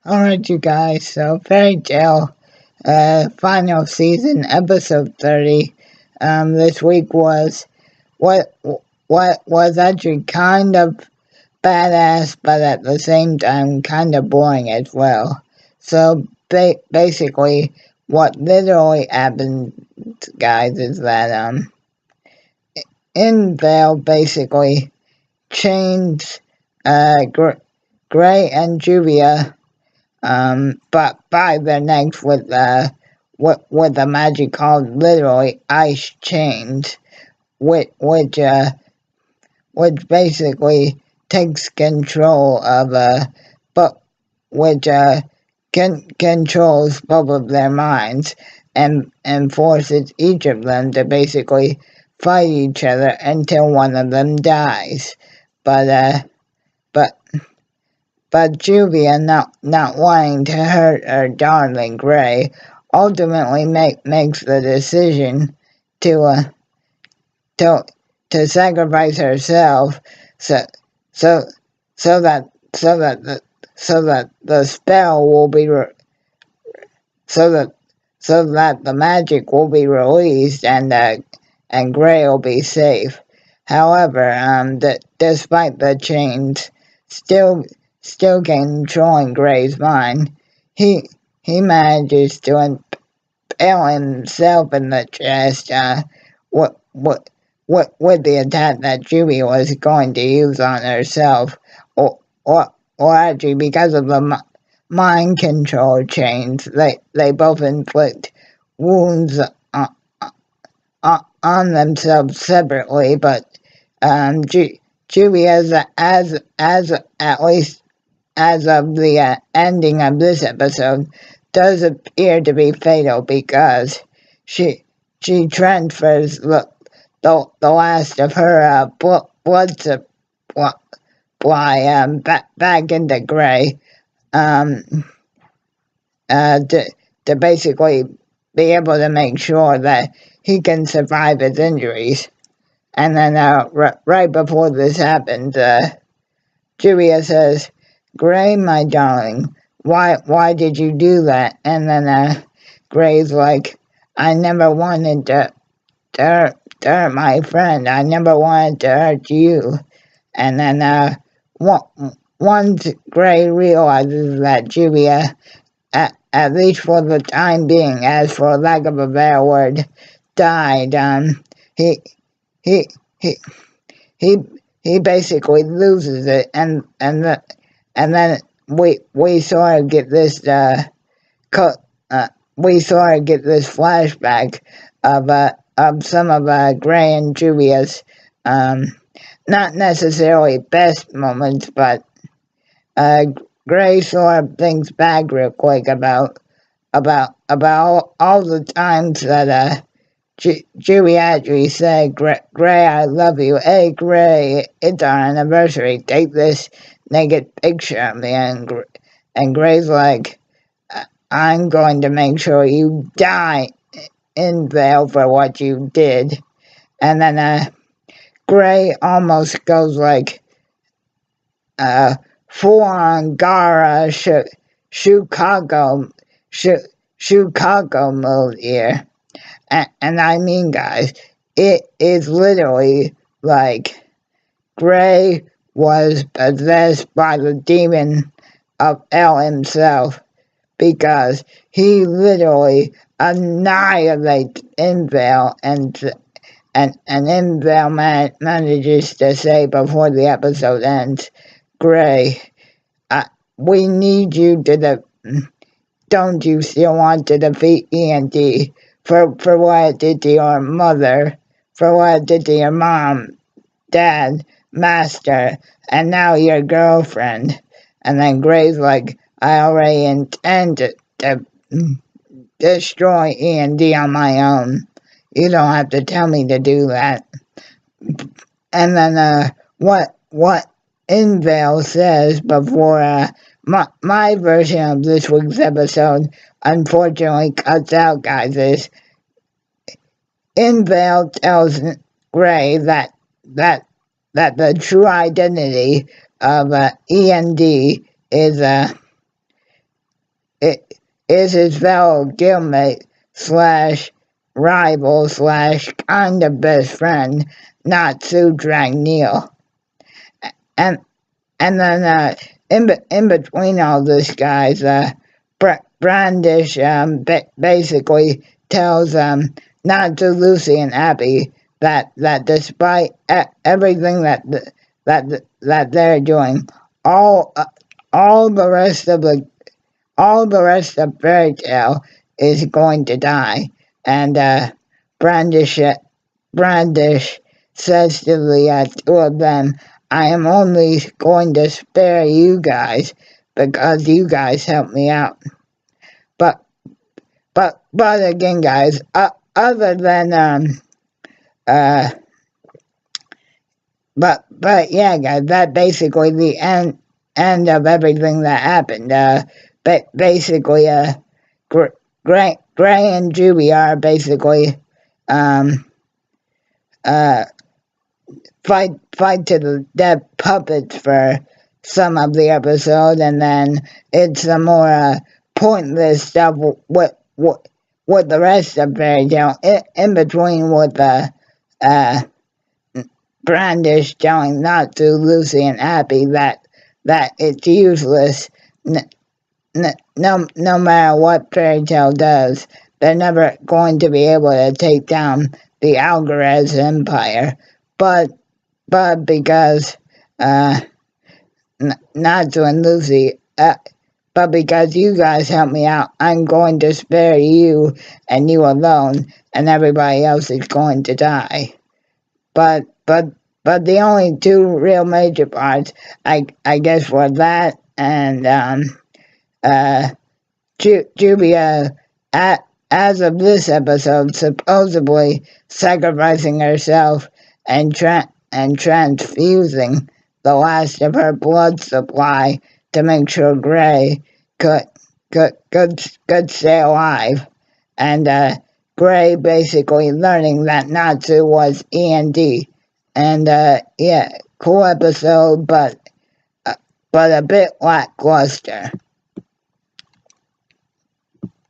Alright, you guys, so Fairy Tale, final season, episode 30. This week was what what was actually kind of badass, but at the same time kind of boring as well. So basically, what literally happened, guys, is that Invale basically changed Gray and Juvia but by the necks with the magic called literally ice chains, which basically takes control of but which controls both of their minds and forces each of them to basically fight each other until one of them dies. But Juvia, not wanting to hurt her darling Gray, ultimately makes the decision to sacrifice herself so so so that the spell will be so that the magic will be released and Gray will be safe. However, despite the chains still controlling Gray's mind, he manages to impale himself in the chest with the attack that Juvia was going to use on herself, or actually because of the mind control chains, they both inflict wounds on themselves separately, but Juvia, as at least as of the ending of this episode, does appear to be fatal because she transfers the last of her blood supply back into Gray to basically be able to make sure that he can survive his injuries. And then right before this happens, Juvia says, "Gray, my darling, why did you do that?" And then Gray's like, "I never wanted to hurt my friend. I never wanted to hurt you." And then once Gray realizes that Juvia, at least for the time being, as for lack of a better word, died, he basically loses it, and then we sort of get this flashback of some of Gray and Juvia's not necessarily best moments, but Gray sort of thinks back real quick about all the times that Juvia actually said, "Gray, I love you. Hey, Gray, it's our anniversary. Take this naked picture of me." And Gray's like, "I'm going to make sure you die in Vale for what you did." And then Gray almost goes like full-on Gara Chicago mode here. And I mean, guys, it is literally like Gray was possessed by the demon of El himself, because he literally annihilates Invale, and Invale manages to say before the episode ends, "Gray, we need you to don't you still want to defeat END for what it did to your mother, for what it did to your mom, dad, master, and now your girlfriend?" And then Gray's like, "I already intend to destroy END on my own. You don't have to tell me to do that." And then what Invale says before my version of this week's episode unfortunately cuts out, guys, is Invale tells Gray that the true identity of END it is his fellow guildmate slash rival slash kind of best friend, Natsu Dragneel. And then in between all this, guys, Brandish basically tells Natsu, Lucy, and Abby that despite everything that they're doing, all the rest of Fairy Tale is going to die. And Brandish says to the two of them, I am only going to spare you guys because you guys helped me out. But again, guys, other than but yeah, guys, that basically the end of everything that happened. But basically, Gray and Juby are basically fight to the death puppets for some of the episode, and then it's some more pointless stuff with the rest of Fairy Tale in between with the Brandish telling Natsu, Lucy, and Abby that it's useless. No matter what Fairy Tale does, they're never going to be able to take down the Algarez Empire. But because Natsu and Lucy, but because you guys helped me out, I'm going to spare you and you alone, and everybody else is going to die. But the only two real major parts, I guess, were that and Jubia, as of this episode, supposedly sacrificing herself and transfusing the last of her blood supply to make sure Gray could stay alive, and Gray basically learning that Natsu was END, and yeah, cool episode, but a bit lackluster.